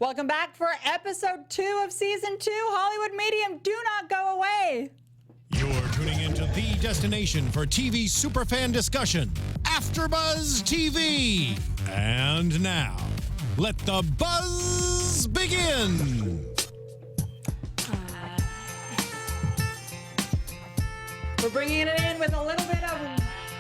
Welcome back for episode 2 of season 2, Hollywood Medium. Do not go away. You're tuning into the destination for TV superfan discussion, AFTERBUZZ TV. And now, let the buzz begin. We're bringing it in with a little bit of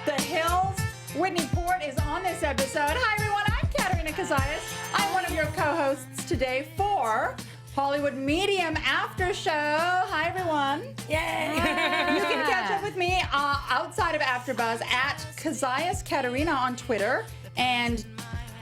the Hills. Whitney Port is on this episode. Hi, everyone. I'm Katerina Cozias. I'm one of your co-hosts today for Hollywood Medium After Show. Hi, everyone. Yay! You can catch up with me outside of AfterBuzz at Cozias Katerina on Twitter and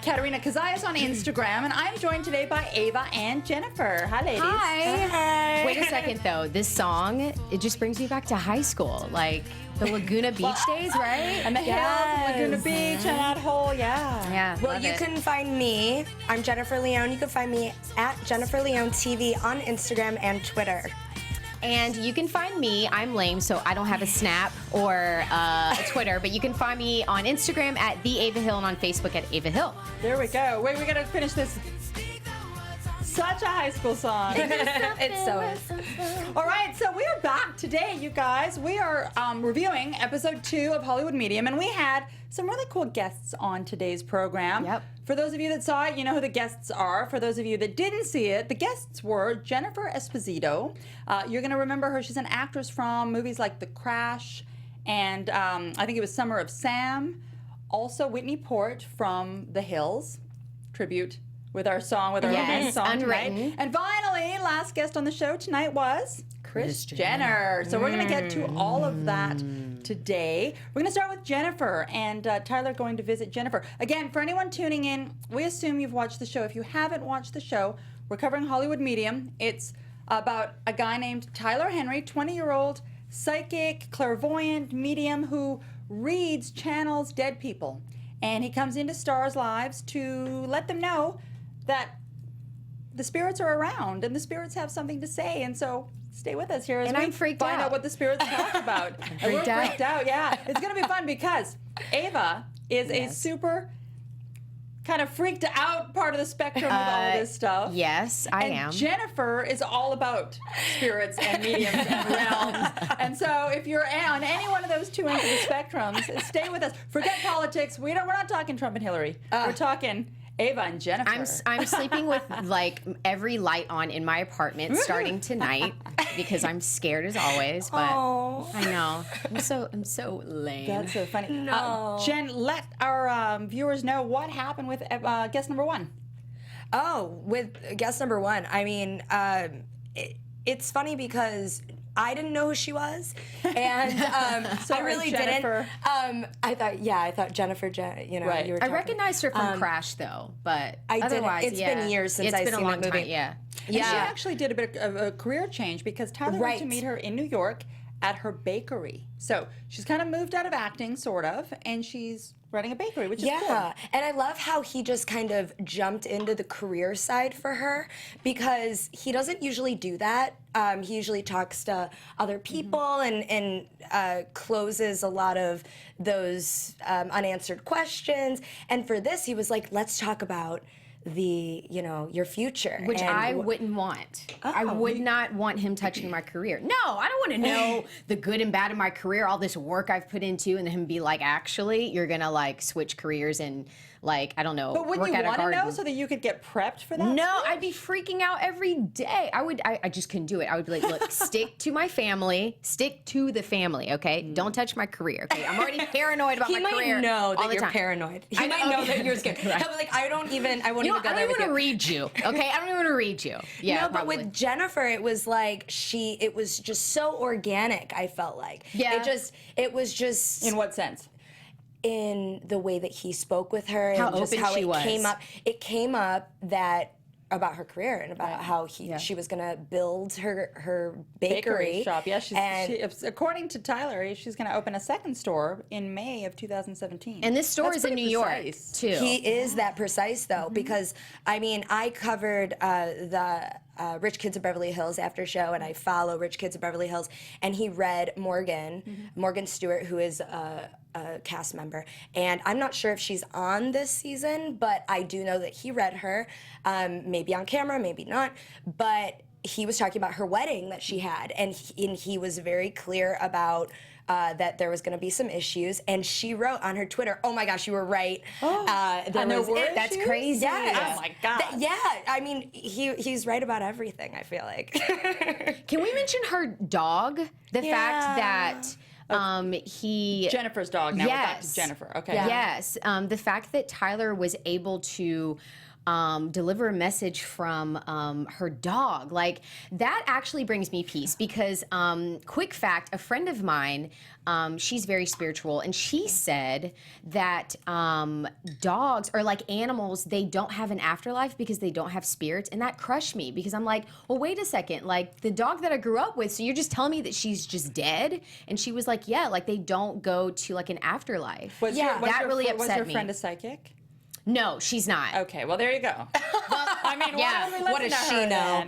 Katerina Cozias on Instagram. And I'm joined today by Ava and Jennifer. Hi, ladies. Hi. Wait a second, though. This song, it just brings me back to high school. Like the Laguna Beach days, right? And the Hills, and Laguna Beach, and that whole, Yeah. Well, you can find me. I'm Jennifer Leone. You can find me at Jennifer Leone TV on Instagram and Twitter. And you can find me, I'm lame, so I don't have a Snap or a Twitter, but you can find me on Instagram at the Ava Hill and on Facebook at Ava Hill. There we go. Wait, we gotta finish this. Such a high school song. It so is. All right, so we are back today, you guys. We are reviewing episode 2 of Hollywood Medium, and we had some really cool guests on today's program. Yep. For those of you that saw it, you know who the guests are. For those of you that didn't see it, the guests were Jennifer Esposito. You're going to remember her. She's an actress from movies like The Crash, and I think it was Summer of Sam. Also, Whitney Port from The Hills, tribute with our song, with our opening song Unwritten. tonight. And finally, last guest on the show tonight was Kris Jenner. So we're going to get to all of that today. We're going to start with Jennifer, and Tyler going to visit Jennifer. Again, for anyone tuning in, we assume you've watched the show. If you haven't watched the show, we're covering Hollywood Medium. It's about a guy named Tyler Henry, 20-year-old psychic, clairvoyant medium who reads, channels dead people. And he comes into stars' lives to let them know that the spirits are around and the spirits have something to say. And so stay with us here as we find out what the spirits talk about. And we're freaked out, yeah. It's going to be fun because Ava is a super kind of freaked out part of the spectrum of all of this stuff. Yes, I am. Jennifer is all about spirits and mediums and realms. And so if you're on any one of those two ends of the spectrums, stay with us. Forget politics. We're not talking Trump and Hillary. We're talking Ava and Jennifer. I'm sleeping with like every light on in my apartment starting tonight because I'm scared as always. But I know I'm so lame. That's so funny. No. Jen, let our viewers know what happened with guest number 1. Oh, with guest number 1. I mean, it's funny because I didn't know who she was, and I really Jennifer. didn't. I thought Jennifer. You know, Right. you were I talking. recognized her from Crash though, but I didn't. otherwise, It's been years since I've been seen a long that movie. time. Yeah. And she actually did a bit of a career change because Tyler went to Right. meet her in New York at her bakery. So she's kind of moved out of acting, sort of, and she's running a bakery, which is cool. And I love how he just kind of jumped into the career side for her because he doesn't usually do that. He usually talks to other people and closes a lot of those unanswered questions. And for this, he was like, let's talk about your future. Which and I wouldn't want. I would not want him touching my career. No, I don't want to know the good and bad of my career, all this work I've put into, and him be like, actually, you're going to like switch careers and like, I don't know, But wouldn't work you at a want to garden. know so that you could get prepped for that? No, I'd be freaking out every day. I just couldn't do it. I would be like, look, stick to my family, stick to the family, okay? Don't touch my career, okay? I'm already paranoid about my career. He might know all that the you're time. paranoid. He I might know that you're scared. Right. He'll be like, I won't even go there with you. I don't even want to read you, okay? I don't even want to read you. Yeah, no, but probably. with Jennifer, it was like it was just so organic, I felt like. Yeah. It was just In what sense? in the way that he spoke with her How and just open how she it was. came up. It came up that about her career and about how she was gonna build her bakery shop. Yeah, and according to Tyler, she's going to open a second store in May of 2017. And this store That's is in pretty New York, precise. too. he is that precise though, because I mean I covered the Rich Kids of Beverly Hills after show, and I follow Rich Kids of Beverly Hills, and he read Morgan Stewart, who is a cast member, and I'm not sure if she's on this season, but I do know that he read her, maybe on camera, maybe not, but he was talking about her wedding that she had, and he was very clear about that there was going to be some issues, and she wrote on her Twitter, "Oh my gosh, you were right." That's crazy. Yes. Oh my God. I mean, he's right about everything, I feel like. Can we mention her dog? The fact that Jennifer's dog. Now we're back to Yes. Jennifer. Okay. Yes, the fact that Tyler was able to deliver a message from her dog, like that actually brings me peace because, quick fact, a friend of mine, she's very spiritual, and she said that dogs are like animals, they don't have an afterlife because they don't have spirits, and that crushed me because I'm like, well, wait a second, like the dog that I grew up with, so you're just telling me that she's just dead? And she was like, yeah, like they don't go to like an afterlife. That really upset me. Was your friend a psychic? No, she's not. Okay, well, there you go. I mean, Yeah. what does she know?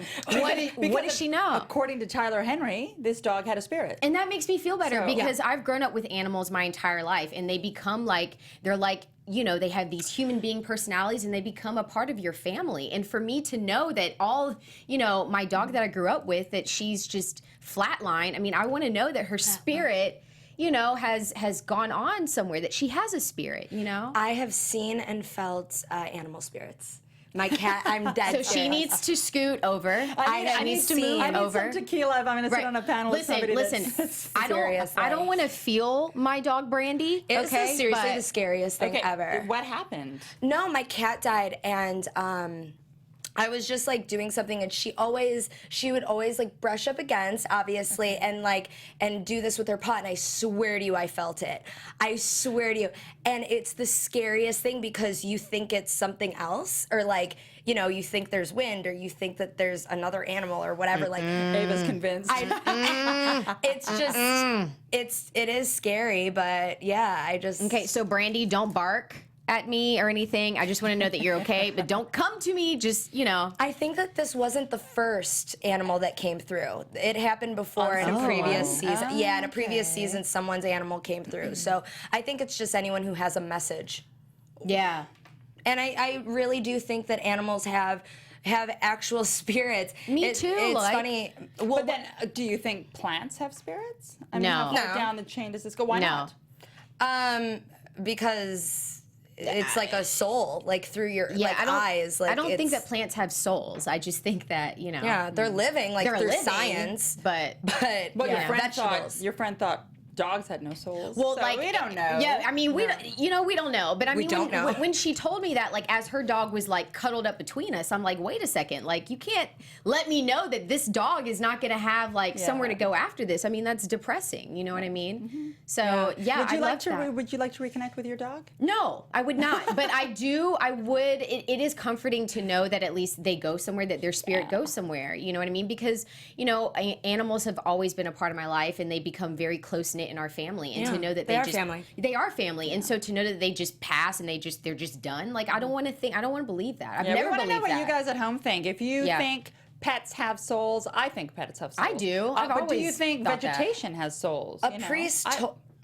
What does she know? According to Tyler Henry, this dog had a spirit. And that makes me feel better So- because I've grown up with animals my entire life, and they become like, they're like, you know, they have these human being personalities and they become a part of your family. And for me to know that all, you know, my dog that I grew up with, that she's just flatline, I mean, I want to know that her spirit, you know, has gone on somewhere, that she has a spirit, you know? I have seen and felt animal spirits. My cat, I'm dead So she serious. needs to scoot over. I needs to need move I need over. some tequila if I'm going to sit on a panel with somebody Listen, that's I don't want to feel my dog Brandy. It was okay, seriously but- the scariest thing ever. What happened? No, my cat died, and I was just like doing something, and she would always like brush up against, obviously, and do this with her paw, and I swear to you, I felt it. I swear to you. And it's the scariest thing because you think it's something else, or like, you know, you think there's wind, or you think that there's another animal or whatever. Like Ava's convinced. it's just it is scary, but yeah, I just Okay, so Brandy, don't bark at me or anything. I just want to know that you're okay, but don't come to me. Just, you know. I think that this wasn't the first animal that came through. It happened before in a previous season. Yeah, in a previous season, someone's animal came through. So I think it's just anyone who has a message. Yeah. And I really do think that animals have actual spirits. Me too, It's like- funny. But then, do you think plants have spirits? I mean, No. how far No. down the chain does this go? Why No. not? Because it's like a soul, like through your eyes. Like I don't think it's- that plants have souls. I just think that, you know. Yeah, they're living like They're through living, science. but Well, yeah, your friend thought dogs had no souls. Well, so like we don't know. Yeah, I mean, we don't, you know, we don't know. But I mean, don't know. when she told me that, like, as her dog was like cuddled up between us, I'm like, wait a second, like, you can't let me know that this dog is not going to have like somewhere to go after this. I mean, that's depressing. You know what I mean? So yeah, Would you I like love to? that. Would you like to reconnect with your dog? No, I would not. But I do. I would. It is comforting to know that at least they go somewhere, that their spirit goes somewhere. You know what I mean? Because, you know, animals have always been a part of my life, and they become very close knit in our family. And to know that they are just family. They are family. And so to know that they just pass and they're just done. Like, I don't want to think. I don't want to believe that. I've Yeah, never we want to know believed what that. you guys at home think. If you think pets have souls, I think pets have souls. I do. I've but do you always think thought that. vegetation has souls?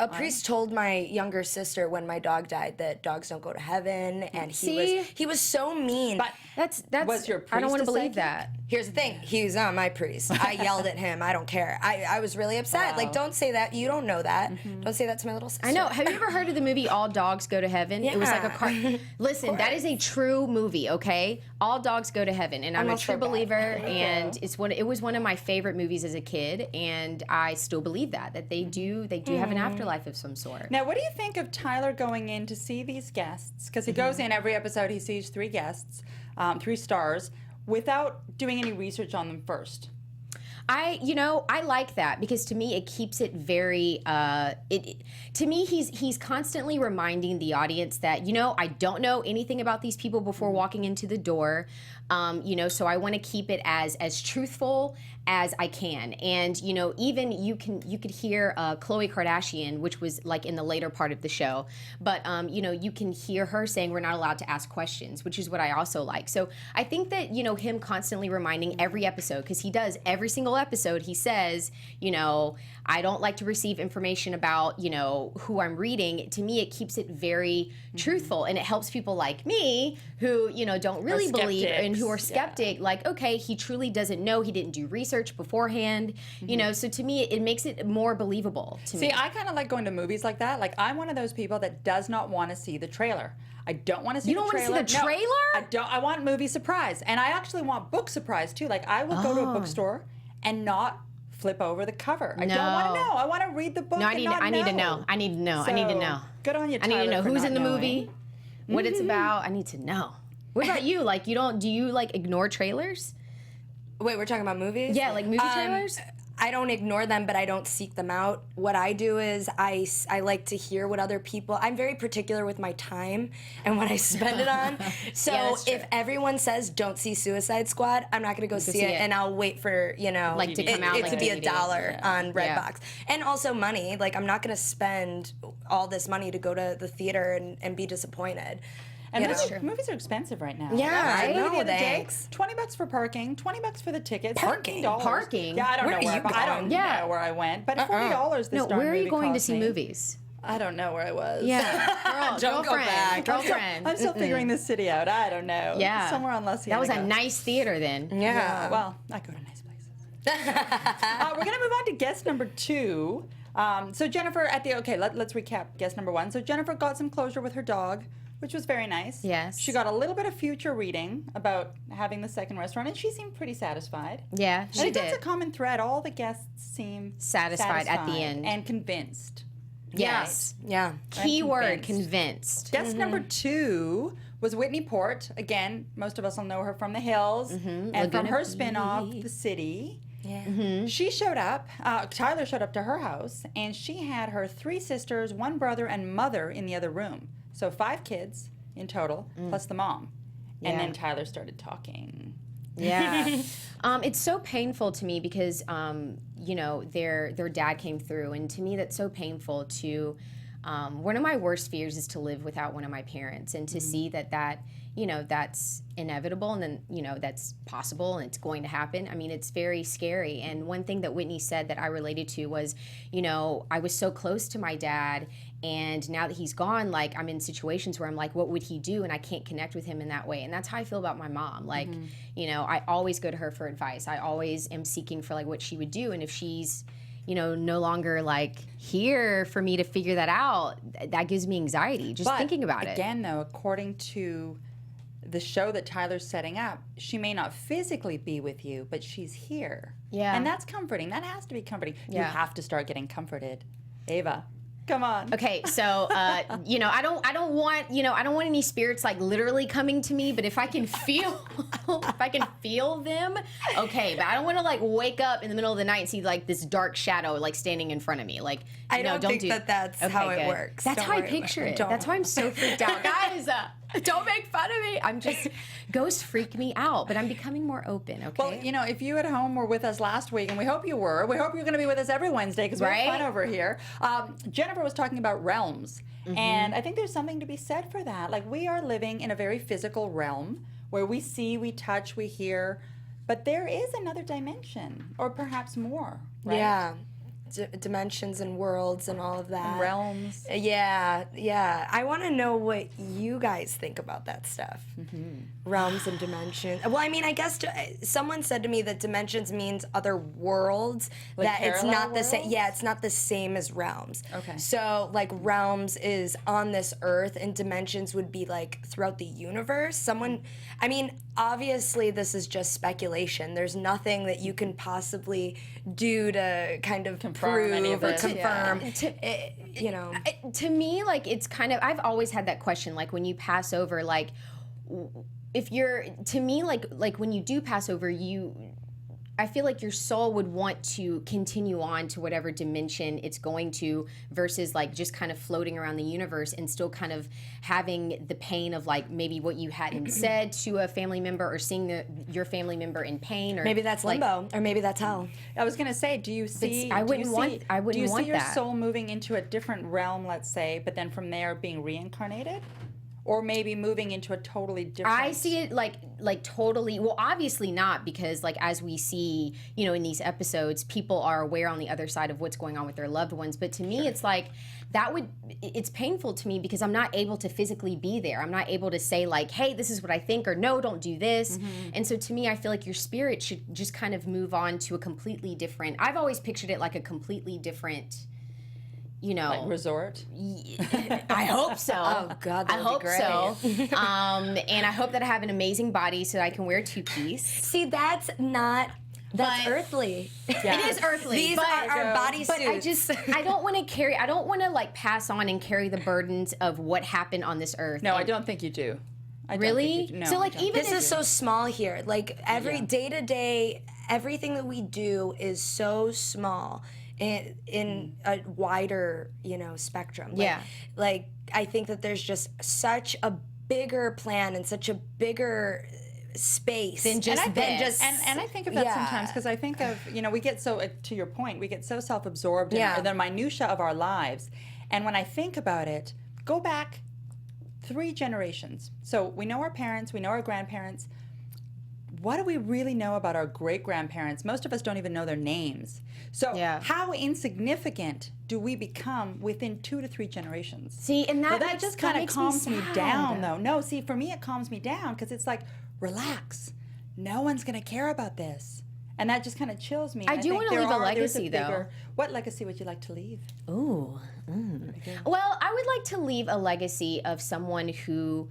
A priest told my younger sister when my dog died that dogs don't go to heaven, and he was so mean. But That's was your I don't priest want a to believe psychic? that. Here's the thing, he's not my priest. I yelled at him. I don't care. I was really upset. Like, don't say that. You don't know that. Don't say that to my little sister. I know. Have you ever heard of the movie All Dogs Go to Heaven? It was like a Yeah. car. Listen, that is a true movie, okay? All Dogs Go to Heaven, and I'm a Almost true so bad. believer. And it was one of my favorite movies as a kid, and I still believe that they do have an afterlife of some sort. Now, what do you think of Tyler going in to see these guests? Because he goes in every episode, he sees 3 guests, 3 stars, without doing any research on them first. I like that because to me it keeps it very. To me, he's constantly reminding the audience that I don't know anything about these people before walking into the door. So I want to keep it as truthful as I can. And even you could hear Khloe Kardashian, which was like in the later part of the show, but you can hear her saying we're not allowed to ask questions, which is what I also like. So I think that him constantly reminding every episode, because he does every single episode, he says I don't like to receive information about who I'm reading. To me, it keeps it very truthful, and it helps people like me who don't really believe and who are skeptic. Like, okay, he truly doesn't know. He didn't do research beforehand. So to me, it makes it more believable to me. See, I kind of like going to movies like that. Like, I'm one of those people that does not want to see the trailer. I don't want to see the trailer. You don't want to see the trailer? No, I don't. I want movie surprise. And I actually want book surprise, too. Like, I will go to a bookstore and not flip over the cover. I don't want to know. I want to read the book. No, I need to know. I need to know. I need to know. Good on you, Tyler. I need to know for who's not in the knowing. movie, what it's about. I need to know. What about you? Like, do you like ignore trailers? Wait, we're talking about movies? Yeah, like movie trailers? I don't ignore them, but I don't seek them out. What I do is I like to hear what other people. I'm very particular with my time and what I spend it on. So that's true. if everyone says don't see Suicide Squad, I'm not going to go see it, and I'll wait for Like to come out, it like to be DVD. $1 on Redbox, and also money. Like, I'm not going to spend all this money to go to the theater and be disappointed. And movies are expensive right now. Yeah, I I know, the other day, thanks. $20 for parking, $20 for the tickets. Parking? $13. Parking? Yeah, I don't Where know are where you I don't going? know where I went, but $40 this No, darn where are you movie going to cost see me. movies? I don't know where I was. Yeah, Don't go back. Girlfriend. I'm still figuring this city out. I don't know. Yeah, somewhere on Leslie. That was a nice theater then. Yeah. Well, I go to nice places. We're gonna move on to guest number 2. So Jennifer, let's recap guest number 1. So Jennifer got some closure with her dog, which was very nice. Yes. She got a little bit of future reading about having the second restaurant, and she seemed pretty satisfied. Yeah, I she think did. that's a common thread. All the guests seem Satisfied at the end. and convinced. Yes. Yeah. Keyword convinced. convinced. Guest number 2 was Whitney Port. Again, most of us will know her from The Hills and from Laguna her spin-off, The City. Yeah. She showed up, Tyler showed up to her house, and she had her 3 sisters, 1 brother, and mother in the other room. So 5 kids in total, plus the mom. And Yeah. then Tyler started talking. Yeah. It's so painful to me because, their dad came through. And to me, that's so painful to, one of my worst fears is to live without one of my parents and to see that that's inevitable and then, that's possible and it's going to happen. I mean, it's very scary. And one thing that Whitney said that I related to was, I was so close to my dad, and now that he's gone, like, I'm in situations where I'm like, what would he do? And I can't connect with him in that way. And that's how I feel about my mom. Like, I always go to her for advice. I always am seeking for like what she would do. And if she's, no longer like here for me to figure that out, that gives me anxiety just thinking about it. Again, though, according to the show that Tyler's setting up, she may not physically be with you, but she's here. Yeah. And that's comforting. That has to be comforting. You Yeah. have to start getting comforted. Ava, come on. Okay, so I don't want any spirits like literally coming to me, but if I can feel them, okay. But I don't want to like wake up in the middle of the night and see like this dark shadow like standing in front of me. Like, I don't think that's how it good. works. That's Don't how I worry about picture it. it. Don't. That's why I'm so freaked out, guys. Don't make fun of me. I'm just ghosts freak me out, but I'm becoming more open. Okay. Well, if you at home were with us last week, and we hope you were, we hope you're going to be with us every Wednesday because we're fun over here. Jennifer was talking about realms, and I think there's something to be said for that. Like, we are living in a very physical realm where we see, we touch, we hear, but there is another dimension, or perhaps more, right? Yeah. Dimensions and worlds and all of that. Realms. Yeah. I want to know what you guys think about that stuff. Realms and dimensions. Well, I mean, I guess someone said to me that dimensions means other worlds. Like that it's parallel not the same. worlds? Yeah, it's not the same as realms. Okay. So, like, realms is on this earth, and dimensions would be like throughout the universe. I mean, obviously, this is just speculation. There's nothing that you can possibly do to kind of Confirm any of prove or it, confirm. To me, like, it's kind of, I've always had that question, like, when you pass over, like, if you're, to me, like when you do pass over, I feel like your soul would want to continue on to whatever dimension it's going to, versus like just kind of floating around the universe and still kind of having the pain of like maybe what you hadn't said to a family member, or seeing your family member in pain, or maybe that's limbo, or maybe that's hell. I was gonna say, do you see? I wouldn't want your that. soul moving into a different realm, let's say, but then from there being reincarnated? Or maybe moving into a totally different... I see it like totally, well, obviously not, because like as we see, you know, in these episodes, people are aware on the other side of what's going on with their loved ones. But to me, it's like, it's painful to me because I'm not able to physically be there. I'm not able to say like, hey, this is what I think, or no, don't do this. And so to me, I feel like your spirit should just kind of move on to a completely different, I've always pictured it like a completely different, you know, like resort. I hope so. Oh God, that I would be hope great. so. And I hope that I have an amazing body so I can wear a two-piece. See, that's But- earthly. It is earthly. These but, are our body But suits. I don't want to like pass on and carry the burdens of what happened on this earth. No, I And- don't think you do. I don't Really? think you do. No, So, I like, don't. even This is so small here. Like every day to day, everything that we do is so small in a wider, you know, spectrum. Like, Yeah. Like I think that there's just such a bigger plan and such a bigger space Than just this. And I think of that Yeah. sometimes because I think of, you know, we get so, to your point, we get so self-absorbed in the minutia of our lives. And when I think about it, go back 3 generations. So we know our parents, we know our grandparents. What do we really know about our great-grandparents? Most of us don't even know their names. So how insignificant do we become within 2 to 3 generations? See, and that just kind of calms me down, though. though. No, see, for me, it calms me down because it's like, relax. No one's going to care about this. And that just kind of chills me. I do wanna leave a legacy, though. What legacy would you like to leave? Ooh. Well, I would like to leave a legacy of someone who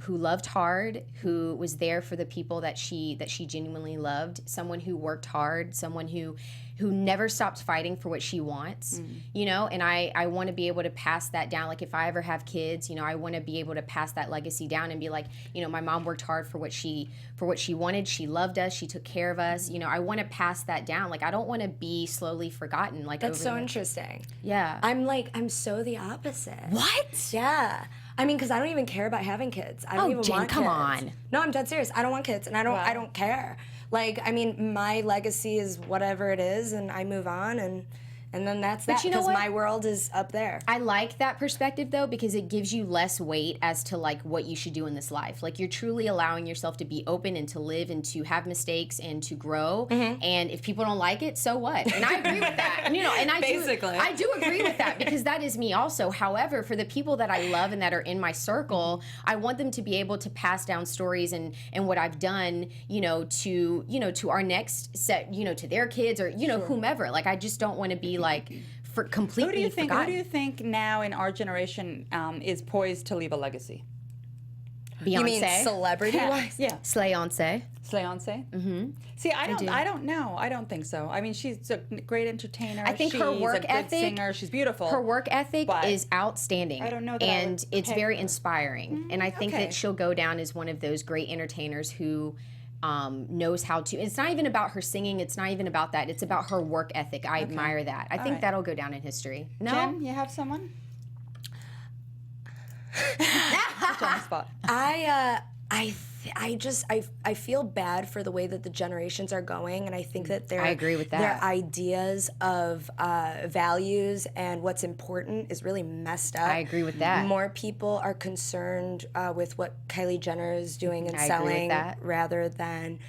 loved hard, who was there for the people that she genuinely loved, someone who worked hard, someone who never stopped fighting for what she wants, you know, and I want to be able to pass that down. Like if I ever have kids, you know, I want to be able to pass that legacy down and be like, you know, my mom worked hard for what she wanted. She loved us. She took care of us. You know, I want to pass that down. Like I don't want to be slowly forgotten. Like That's over so the- interesting. Yeah. I'm so the opposite. What? Yeah. I mean, because I don't even care about having kids. I don't even Jen, want come kids. on. No, I'm dead serious. I don't want kids, and I don't care. Like, I mean, my legacy is whatever it is, and I move on, and then that's that. you know Because what? my world is up there. I like that perspective though, because it gives you less weight as to like what you should do in this life. Like you're truly allowing yourself to be open and to live and to have mistakes and to grow. And if people don't like it, so what? And I agree with that. And, you know, and I do agree with that because that is me also. However, for the people that I love and that are in my circle, I want them to be able to pass down stories and what I've done, to our next set, to their kids or whomever. Like I just don't want to be like for completely Who do you think? forgotten. Who do you think now in our generation is poised to leave a legacy? Beyonce. You mean celebrity-wise? Yeah, Slayonce. Beyonce. Mm-hmm. See, I don't know. I don't think so. I mean, she's a great entertainer. I think her work she's a good ethic, singer. She's beautiful. Her work ethic but is outstanding. I don't know that I and would it's peg very her. inspiring. And I think okay. that she'll go down as one of those great entertainers who knows how to. It's not even about her singing. It's not even about that. It's about her work ethic. I admire that. I think right. that'll go down in history. No, Jen, you have someone? Put you on the spot. I feel bad for the way that the generations are going, and I think that I agree with that. their ideas of values and what's important is really messed up. I agree with that. More people are concerned with what Kylie Jenner is doing and I agree with selling that. rather than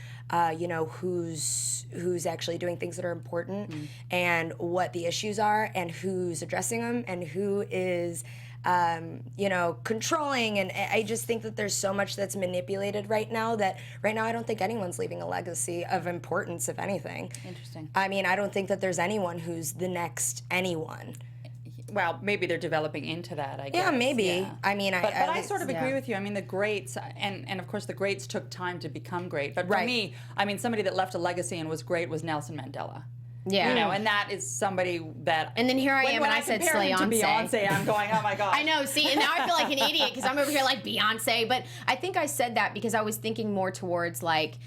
who's actually doing things that are important and what the issues are and who's addressing them and who is controlling. And I just think that there's so much that's manipulated right now that right now I don't think anyone's leaving a legacy of importance, if anything. Interesting. I mean, I don't think that there's anyone who's the next anyone. Well, maybe they're developing into that, I guess. Yeah, maybe. Yeah. I mean, But at I least- sort of agree yeah. with you. I mean, the greats, and of course the greats took time to become great. But for Right. me, I mean, somebody that left a legacy and was great was Nelson Mandela. Yeah. And that is somebody that... And then here I am, when and I said compare him to Slayonce. Beyonce, I'm going, oh my God. I know. See, and now I feel like an idiot because I'm over here like Beyonce. But I think I said that because I was thinking more towards like,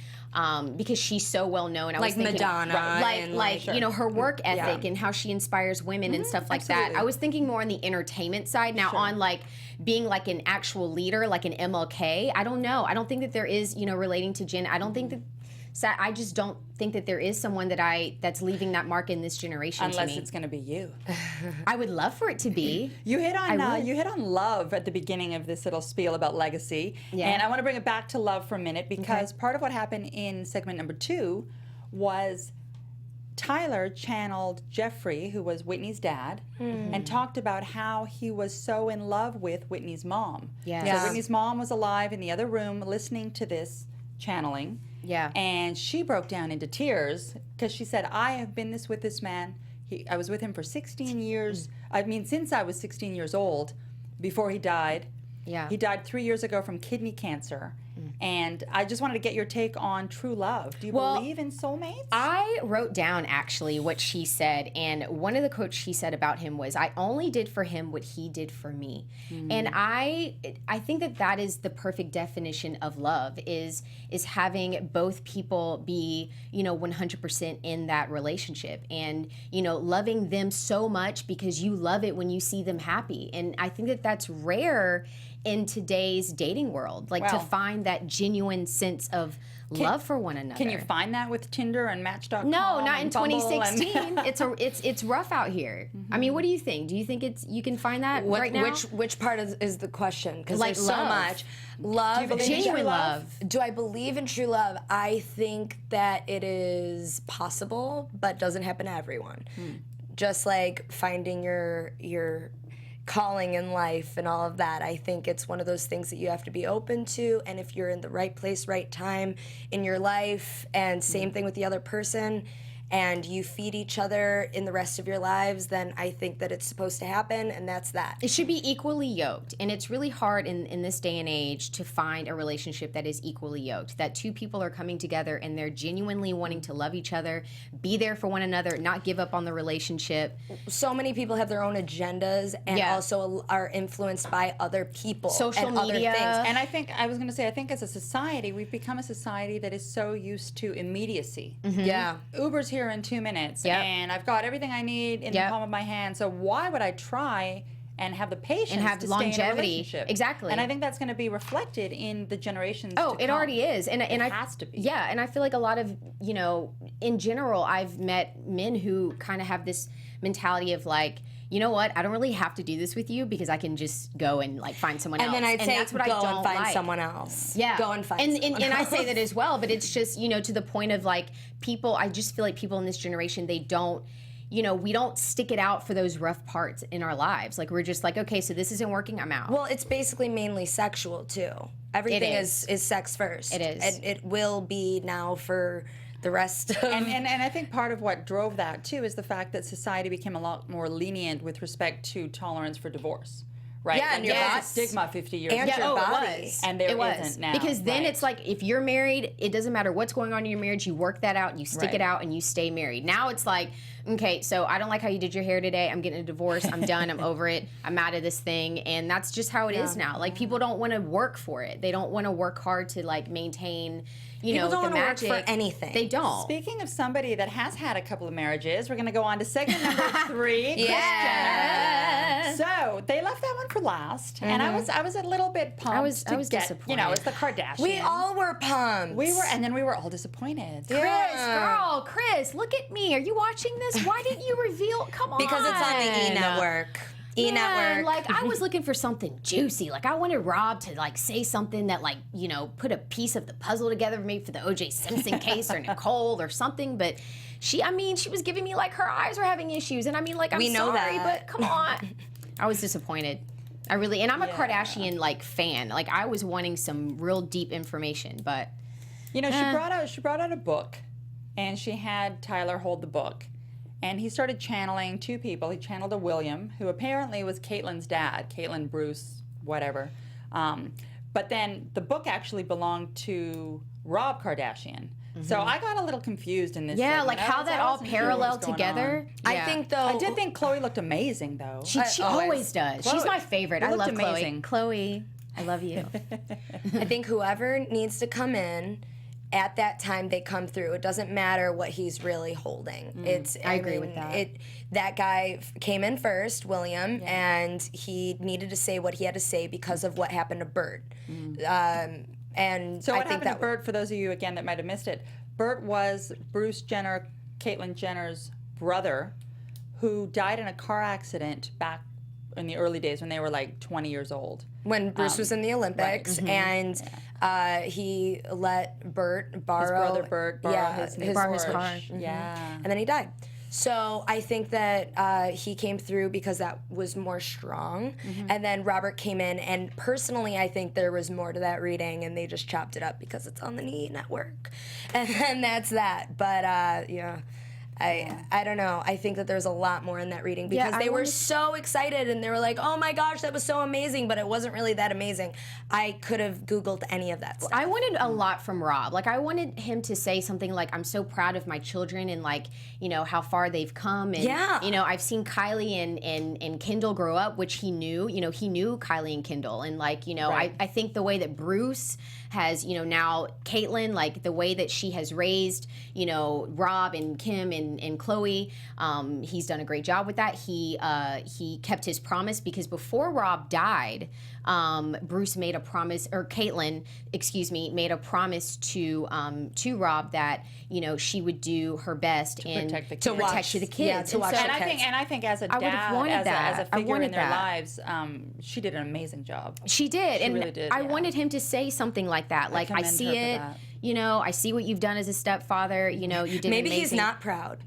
because she's so well known. I Like was thinking, Madonna and, like you know, her work ethic and how she inspires women and stuff like that. I was thinking more on the entertainment side. Now on like being like an actual leader, like an MLK, I don't know. I don't think that there is, you know, relating to Jen. I don't think that. I just don't think that there is someone that's leaving that mark in this generation. Unless to me. it's going to be you. I would love for it to be. You hit on love at the beginning of this little spiel about legacy, and I want to bring it back to love for a minute because part of what happened in segment number 2 was Tyler channeled Jeffrey, who was Whitney's dad, and talked about how he was so in love with Whitney's mom. Yeah. So Whitney's mom was alive in the other room listening to this channeling. Yeah. And she broke down into tears because she said, I have been with this man. I was with him for 16 years. I mean, since I was 16 years old, before he died. Yeah. He died 3 years ago from kidney cancer. And I just wanted to get your take on true love. Do you believe in soulmates? I wrote down actually what she said, and one of the quotes she said about him was, "I only did for him what he did for me," and I think that is the perfect definition of love is having both people be 100% in that relationship, and loving them so much because you love it when you see them happy, and I think that that's rare in today's dating world, like to find that genuine sense of love for one another. Can you find that with Tinder and Match.com? No, not in and Bumble 2016. It's rough out here. I mean, what do you think? Do you think you can find that right now? Which part is the question? Because Like there's so love. much love, genuine love. Do I believe in true love? I think that it is possible, but doesn't happen to everyone. Just like finding your calling in life and all of that. I think it's one of those things that you have to be open to, and if you're in the right place, right time in your life, and same thing with the other person, and you feed each other in the rest of your lives, then I think that it's supposed to happen, and that's that. It should be equally yoked, and it's really hard in this day and age to find a relationship that is equally yoked, that two people are coming together and they're genuinely wanting to love each other, be there for one another, not give up on the relationship. So many people have their own agendas and also are influenced by other people, social and media. other things. And I think as a society, we've become a society that is so used to immediacy. Yeah. Uber's here in 2 minutes, and I've got everything I need in the palm of my hand. So why would I try and have the patience And have to longevity. stay in a relationship? Exactly. And I think that's going to be reflected in the generations. Oh, to it come. already is, and it has to be. Yeah, and I feel like a lot of in general, I've met men who kind of have this mentality of like, you know what? I don't really have to do this with you because I can just go and like find someone else. And then I'd say that's what go I don't and find like. someone else. Yeah, go and find someone else. And I say that as well, but it's just to the point of like people. I just feel like people in this generation, they don't. We don't stick it out for those rough parts in our lives. Like we're just like, okay, so this isn't working, I'm out. Well, it's basically mainly sexual too. Everything is sex first. It is. And it will be now for the rest of And I think part of what drove that too is the fact that society became a lot more lenient with respect to tolerance for divorce. Right? Yeah, and your there was body. a stigma 50 years And ago. your body. It was. And there it was. isn't now. Because then Right. it's like if you're married, it doesn't matter what's going on in your marriage, you work that out, you stick Right. it out, and you stay married. Now it's like, okay, so I don't like how you did your hair today. I'm getting a divorce. I'm done. I'm over it. I'm out of this thing. And that's just how it is now. Like people don't want to work for it. They don't want to work hard to like maintain, People don't the want to work magic. for anything. They don't. Speaking of somebody that has had a couple of marriages, we're going to go on to segment number 3. Kris Yes. Jenner. So they left that one for last, and I was a little bit pumped. I was to get, disappointed. it's the Kardashians. We all were pumped. and then we were all disappointed. Chris, look at me. Are you watching this? Why didn't you reveal? Come on. Because it's on the E Network. E Network. Like I was looking for something juicy. Like I wanted Rob to like say something that like put a piece of the puzzle together maybe for the O.J. Simpson case or Nicole or something. But she was giving me like her eyes were having issues, and I'm We know sorry, that. but come on. I was disappointed. And I'm a Kardashian like fan. Like I was wanting some real deep information, but She brought out a book, and she had Tyler hold the book. And he started channeling 2 people. He channeled a William, who apparently was Caitlyn's dad, Caitlyn, Bruce, whatever. But then the book actually belonged to Rob Kardashian. So I got a little confused in this. yeah, segment. like how that all wasn't sure what was paralleled going together. on. I Yeah. think though. I did think Chloe looked amazing, though. She always does. She's Chloe- my favorite. you I looked love amazing. Chloe. Chloe, I love you. I think whoever needs to come in at that time they come through. It doesn't matter what he's really holding. I agree with that. That guy came in first, William, and he needed to say what he had to say because of what happened to Bert. And So I what think happened to Bert, for those of you, again, that might have missed it, Bert was Bruce Jenner, Caitlyn Jenner's brother, who died in a car accident back in the early days when they were like 20 years old. when Bruce was in the Olympics, and he let Bert borrow His brother Bert borrow his Porsche. car. Yeah. And then he died. So I think that he came through because that was more strong. And then Robert came in, and personally, I think there was more to that reading, and they just chopped it up because it's on the NE network. And then that's that. But yeah. I don't know. I think that there's a lot more in that reading because they were so excited and they were like, oh my gosh, that was so amazing, but it wasn't really that amazing. I could have Googled any of that stuff. I wanted a lot from Rob. Like, I wanted him to say something like, I'm so proud of my children and, like, you know, how far they've come. And, you know, I've seen Kylie and Kendall grow up, which he knew. You know, he knew Kylie and Kendall. And, like, you know, I think the way that Bruce has, you know, now Caitlyn, like, the way that she has raised, you know, Rob and Kim and Chloe, he's done a great job with that. He kept his promise because before Rob died, Bruce made a promise, or Caitlyn, excuse me, made a promise to Rob that, you know, she would do her best to and protect the kids. To watch, protect the kids. yeah, to watch the And I think as a I would've dad, wanted as a I figure in wanted their that. lives, she did an amazing job. She did, and really did, I yeah. wanted him to say something like that. Like, I commend see her for it, that. you know, I see what you've done as a stepfather. You know, you did Maybe amazing. he's not proud.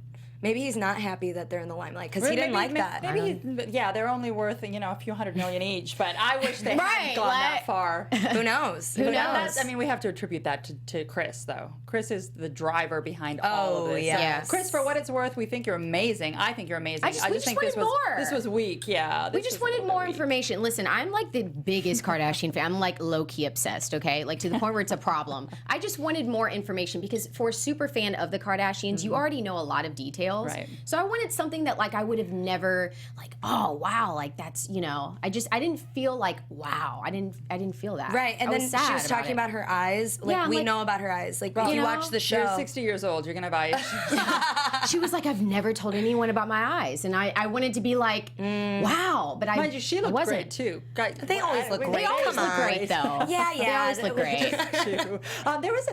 Maybe he's not happy that they're in the limelight because he didn't like that. Maybe, yeah, they're only worth, you know, a few $100 million each. But I wish they hadn't gone that far. Who knows? Who knows? I mean, we have to attribute that to Kris, though. Kris is the driver behind all of this. yes. So, Kris, for what it's worth, we think you're amazing. I think you're amazing. We just think wanted more. This was weak. Yeah, We just wanted more information. Listen, I'm like the biggest Kardashian fan. I'm like low-key obsessed, okay? Like, to the point where it's a problem. I just wanted more information because for a super fan of the Kardashians, you already know a lot of details. Right. So I wanted something that, like, I would have never, like, oh, wow, like, that's, you know, I didn't feel like, wow. I didn't feel that. Right, and I then was sad she was talking it. about her eyes. Like, Yeah, we like- know about her eyes. Like, if you know, watch the show. You're 60 years old. You're gonna buy it. She was like, I've never told anyone about my eyes. And I wanted to be like, wow. But Mind you, she looked wasn't. great too. They always look great. They always Come look on. great, though. Yeah, They always look great. True.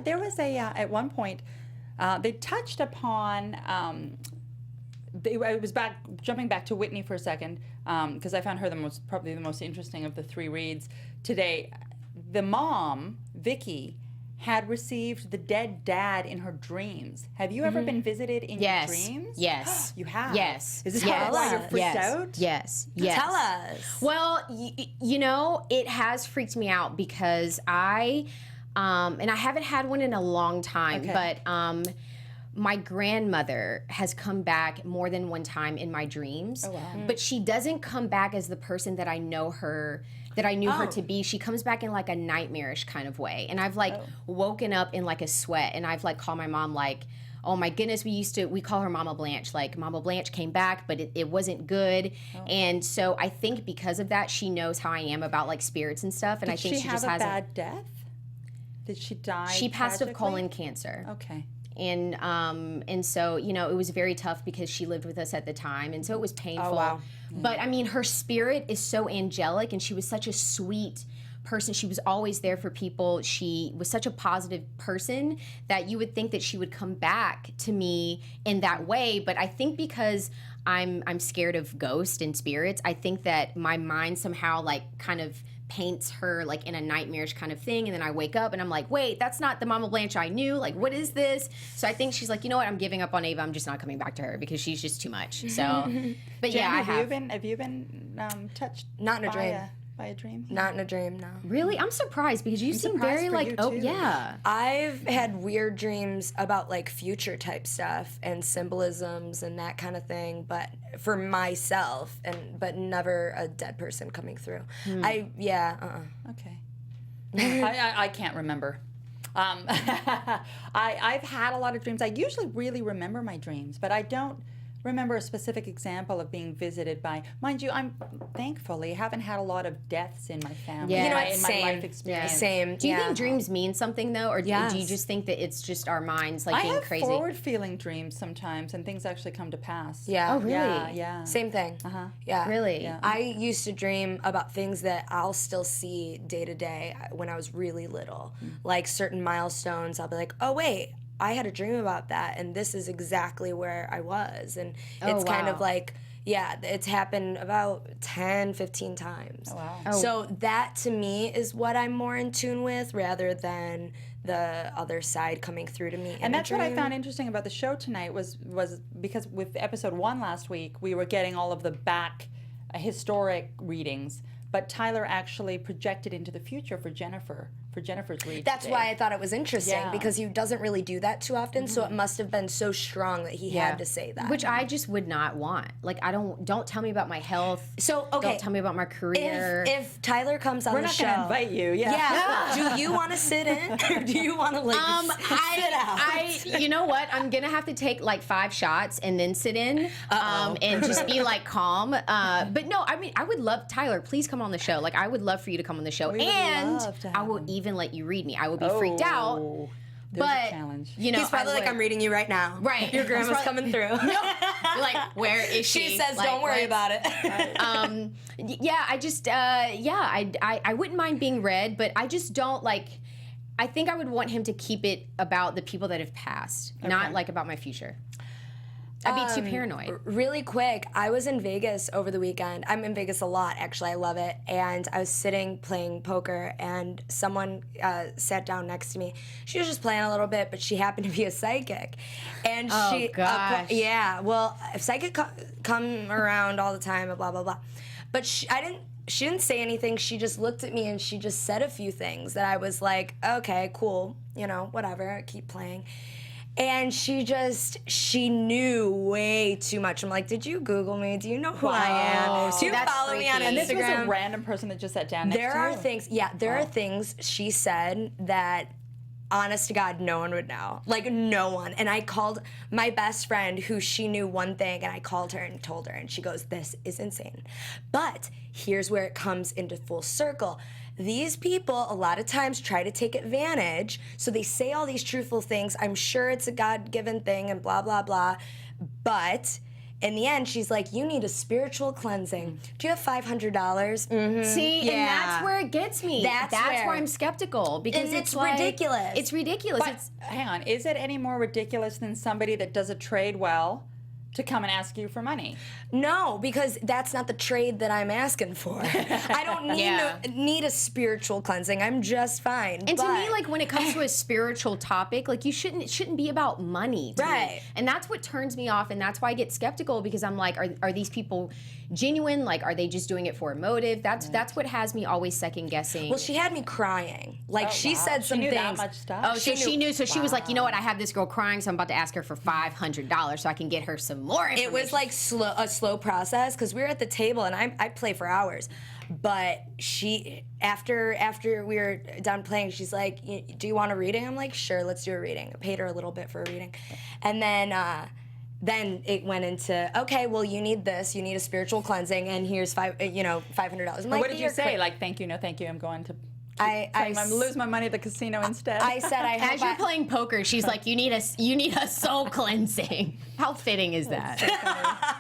There was a at one point they touched upon. I was jumping back to Whitney for a second because I found her probably the most interesting of the three reads today. The mom, Vicki, had received the dead dad in her dreams. Have you ever been visited in your dreams? Yes. You have? Yes. Is this yes. why you're freaked yes. out? Yes. Yes. Tell us. Well, you know, it has freaked me out because and I haven't had one in a long time, but my grandmother has come back more than one time in my dreams. Oh, wow. But she doesn't come back as the person that I know her, that I knew her to be. She comes back in like a nightmarish kind of way. And I've like woken up in like a sweat, and I've like called my mom like, oh my goodness, we call her Mama Blanche. Like, Mama Blanche came back, but it wasn't good. And so I think because of that, she knows how I am about like spirits and stuff. And I think she just has a bad death? Did she die? She passed of tragically? colon cancer. Okay. And so, you know, it was very tough because she lived with us at the time, and so it was painful. Oh, wow. But I mean, her spirit is so angelic, and she was such a sweet person. She was always there for people. She was such a positive person that you would think that she would come back to me in that way. But I think because I'm scared of ghosts and spirits, I think that my mind somehow like kind of paints her like in a nightmarish kind of thing, and then I wake up and I'm like, wait, that's not the Mama Blanche I knew. Like, what is this? So I think she's like, you know what, I'm giving up on Ava. I'm just not coming back to her because she's just too much. So, but Jen, yeah, I have have. you been touched? Not in a dream. By a dream? Not in a dream, no. Really, I'm surprised because you seem surprised very for like, you, oh too. yeah. I've had weird dreams about like future type stuff and symbolisms and that kind of thing, but for myself, but never a dead person coming through. Okay. I can't remember. I've had a lot of dreams. I usually really remember my dreams, but I don't remember a specific example of being visited by, mind you, I'm thankfully haven't had a lot of deaths in my family, Yeah. You know in what? my Same. life experience. Same. Do you think dreams mean something though, or do Yes. you just think that it's just our minds like I being have crazy? forward-feeling dreams sometimes, and things actually come to pass. Yeah. Oh, really? Yeah. Same thing. Yeah. Really? Yeah. I used to dream about things that I'll still see day to day when I was really little. Like certain milestones, I'll be like, oh, wait, I had a dream about that, and this is exactly where I was. And it's kind of wow. like, yeah, it's happened about 10, 15 times. Oh, wow. So that to me is what I'm more in tune with rather than the other side coming through to me. And that's what I found interesting about the show tonight was because with episode 1 last week, we were getting all of the back historic readings, but Tyler actually projected into the future for Jennifer's read. That's today. why I thought it was interesting Yeah. because he doesn't really do that too often. So it must have been so strong that he had to say that. Which I just would not want. Like, don't tell me about my health. So okay, Don't tell me about my career. if Tyler comes on We're the not show, going to invite you. yeah, do you want to sit in or do you want to like sit out? you know what? I'm gonna have to take like 5 shots and then sit in, and just be like calm. But no, I mean, I would love Tyler. Please come on the show. Like, I would love for you to come on the show, would and love to I have will him. even let you read me. I will be freaked out, Oh, there's but a challenge. you know, He's probably I like, would. I'm reading you right now. Right. Your grandma's He's coming through. Like, where is she? She says, Like, don't worry what? about it. Yeah, I just, I wouldn't mind being read, but I just don't like. I think I would want him to keep it about the people that have passed, not like about my future. I'd be too paranoid. Really quick, I was in Vegas over the weekend. I'm in Vegas a lot, actually. I love it. And I was sitting playing poker, and someone sat down next to me. She was just playing a little bit, but she happened to be a psychic. And she, gosh. yeah. Well, if psychic come around all the time, blah blah blah. But she didn't say anything. She just looked at me and she just said a few things that I was like, okay, cool, you know, whatever. Keep playing. And she knew way too much. I'm like, did you Google me? Do you know who I am? Do you that's follow me on freaky. And this was a Instagram? random person that just sat down next There to are you. things, there are things she said that, honest to God, no one would know. Like, no one. And I called my best friend who she knew one thing, and I called her and told her, and she goes, this is insane. But here's where it comes into full circle. These people a lot of times try to take advantage, so they say all these truthful things. I'm sure it's a God-given thing and blah, blah, blah. But in the end, she's like, you need a spiritual cleansing. Do you have $500? Mm-hmm. See, and that's where it gets me. That's where- where I'm skeptical because And it's like, ridiculous. It's ridiculous. But hang on, is it any more ridiculous than somebody that does a trade well to come and ask you for money? No, because that's not the trade that I'm asking for. I don't need a spiritual cleansing. I'm just fine. And to me, like when it comes to a spiritual topic, like it shouldn't be about money, to me. Right. And that's what turns me off, and that's why I get skeptical because I'm like, are these people genuine? Like, are they just doing it for a motive? That's what has me always second guessing. Well, she had me crying. Like she said some she knew things. that much stuff. Oh, so she knew. So she was like, you know what? I have this girl crying, so I'm about to ask her for $500 so I can get her some more information. It was like a slow process because we were at the table and I play for hours. But she, after we were done playing, she's like, do you want a reading? I'm like, sure, let's do a reading. I paid her a little bit for a reading. And then it went into, okay, well, you need this. You need a spiritual cleansing, and here's $500. I'm like, What did you "You're say? Like, thank you, no thank you, I'm going to I'm lose my money at the casino instead. I said I hope As you're playing poker, she's like, you need a soul cleansing. How fitting is that?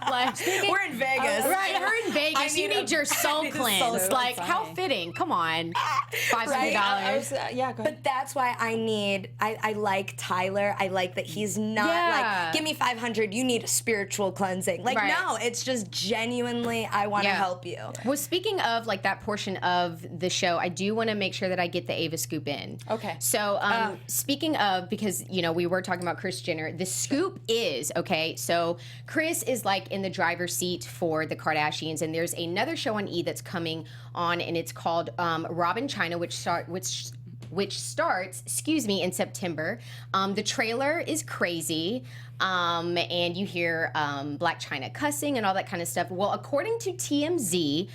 Like, we're in Vegas. right, her in Vegas. You need your soul cleansed. Like, how fitting? Come on, $500. Right? Yeah, go ahead. But that's why I like Tyler. I like that he's not Yeah. like, give me $500, you need a spiritual cleansing. Like, Right. no, it's just genuinely, I want to Yeah. help you. Well, speaking of like that portion of the show, I do want to make sure that I get the Ava scoop in. Okay. So, speaking of, because we were talking about Kris Jenner, the scoop is okay. So Kris is like in the driver's seat for the Kardashians, and there's another show on E that's coming on, and it's called Rob & China, which which starts, in September. The trailer is crazy. And you hear Black China cussing and all that kind of stuff. Well, according to TMZ,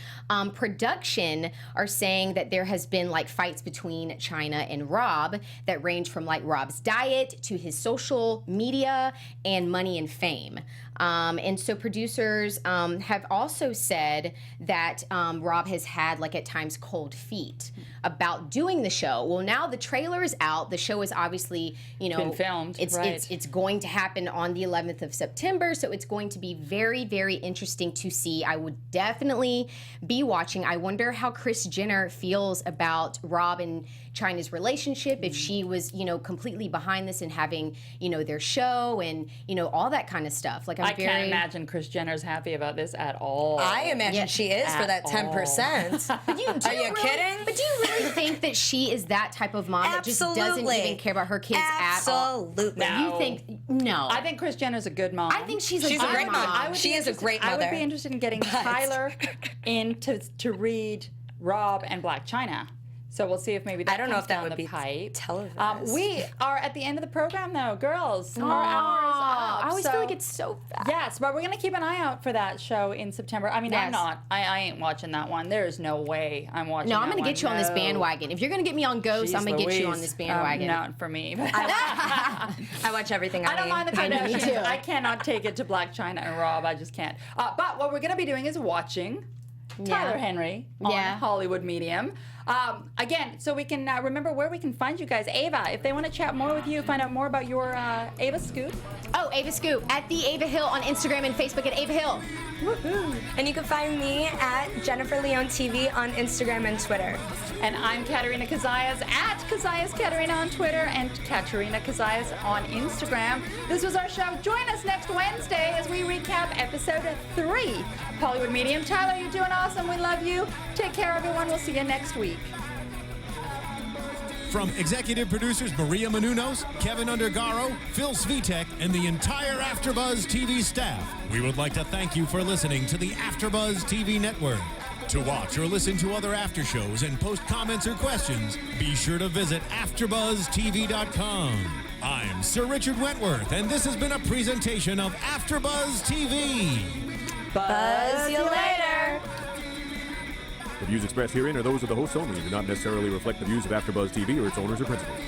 production are saying that there has been like fights between China and Rob that range from like Rob's diet to his social media and money and fame. And so producers have also said that Rob has had like at times cold feet about doing the show. Well, now the trailer is out. The show is obviously, been filmed. It's going to happen on the 11th of September, so it's going to be very, very interesting to see. I would definitely be watching. I wonder how Kris Jenner feels about Rob and China's relationship, if she was, completely behind this and having, their show and, all that kind of stuff. Like, I can't imagine Kris Jenner's happy about this at all. I imagine she is for that 10%. But Are you kidding? But do you really think that she is that type of mom that just doesn't even care about her kids at all? Absolutely. No. You think, no. I think Kris Jenner's a good mom. I think she's a She's good a great mom. mom. She is a great mother. I would be interested in getting Tyler in to read Rob and Black China. So we'll see if maybe that I don't know comes if that down would the be pipe. televised. We are at the end of the program, though, girls. Our hour is up. I always feel like it's so fast. Yes, but we're going to keep an eye out for that show in September. I mean, I'm Yes. not. I ain't watching that one. There's no way I'm watching No, that I'm going to get you on this bandwagon. If you're going to get me on Ghost, I'm going to get you on this bandwagon. Not for me. I watch everything I don't mind the I know, me too. Kardashians. I cannot take it to Black China and Rob. I just can't. But what we're going to be doing is watching Tyler Henry on Hollywood Medium. Again, so we can remember where we can find you guys. Ava, if they want to chat more with you, find out more about your Ava Scoop. Oh, Ava Scoop at the Ava Hill on Instagram and Facebook at Ava Hill. Woohoo. And you can find me at Jennifer Leone TV on Instagram and Twitter. And I'm Katerina Cozias at Cozias Katerina on Twitter and Katerina Cozias on Instagram. This was our show. Join us next Wednesday as we recap episode 3 of Hollywood Medium. Tyler, you're doing awesome. We love you. Take care, everyone. We'll see you next week. From executive producers Maria Menounos, Kevin Undergaro, Phil Svitek, and the entire AfterBuzz TV staff, we would like to thank you for listening to the AfterBuzz TV network. To watch or listen to other after shows and post comments or questions, be sure to visit AfterBuzzTV.com. I'm Sir Richard Wentworth, and this has been a presentation of AfterBuzz TV. Buzz you later. The views expressed herein are those of the hosts only and do not necessarily reflect the views of AfterBuzz TV or its owners or principals.